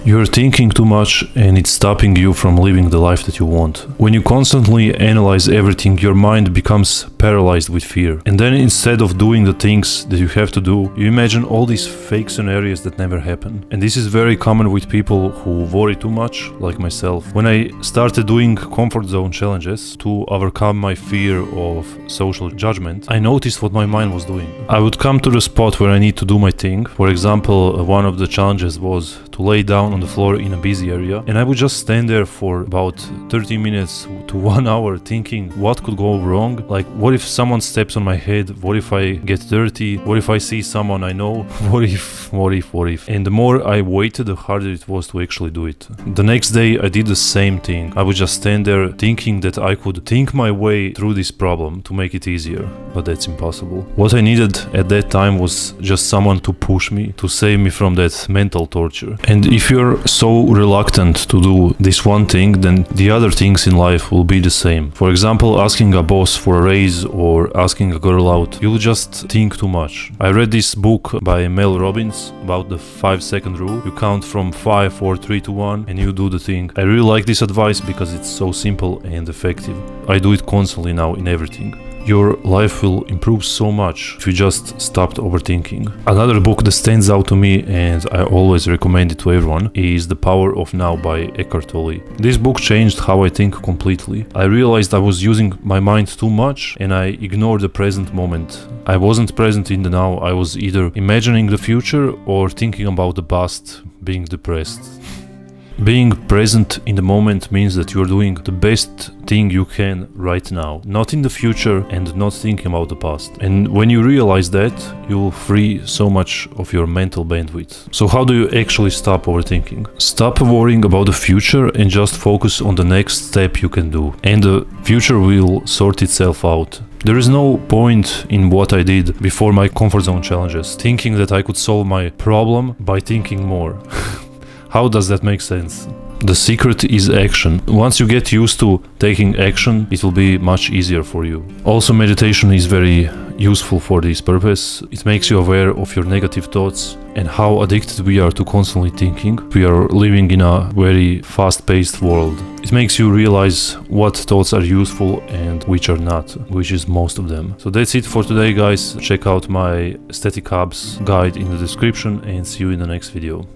You're thinking too much and it's stopping you from living the life that you want. When you constantly analyze everything, your mind becomes paralyzed with fear. And then instead of doing the things that you have to do, you imagine all these fake scenarios that never happen. And this is very common with people who worry too much, like myself. When I started doing comfort zone challenges to overcome my fear of social judgment, I noticed what my mind was doing. I would come to the spot where I need to do my thing. For example, one of the challenges was to lay down on the floor in a busy area, and I would just stand there for about 30 minutes to 1 hour thinking what could go wrong. Like, what if someone steps on my head? What if I get dirty? What if I see someone I know? What if? And the more I waited, the harder it was to actually do it. The next day I did the same thing. I would just stand there thinking that I could think my way through this problem to make it easier, but that's impossible. What I needed at that time was just someone to push me, to save me from that mental torture. And if you're so reluctant to do this one thing, then the other things in life will be the same. For example, asking a boss for a raise or asking a girl out, you'll just think too much. I read this book by Mel Robbins about the 5-second rule. You count from 5, 4, 3, 2, 1 and you do the thing. I really like this advice because it's so simple and effective. I do it constantly now in everything. Your life will improve so much if you just stopped overthinking. Another book that stands out to me, and I always recommend it to everyone, is The Power of Now by Eckhart Tolle. This book changed how I think completely. I realized I was using my mind too much and I ignored the present moment. I wasn't present in the now. I was either imagining the future or thinking about the past, being depressed. Being present in the moment means that you're doing the best thing you can right now, not in the future and not thinking about the past. And when you realize that, you'll free so much of your mental bandwidth. So how do you actually stop overthinking? Stop worrying about the future and just focus on the next step you can do. And the future will sort itself out. There is no point in what I did before my comfort zone challenges, thinking that I could solve my problem by thinking more. How does that make sense? The secret is action. Once you get used to taking action, it will be much easier for you. Also, meditation is very useful for this purpose. It makes you aware of your negative thoughts and how addicted we are to constantly thinking. We are living in a very fast-paced world. It makes you realize what thoughts are useful and which are not, which is most of them. So that's it for today, guys. Check out my Static Hubs guide in the description and see you in the next video.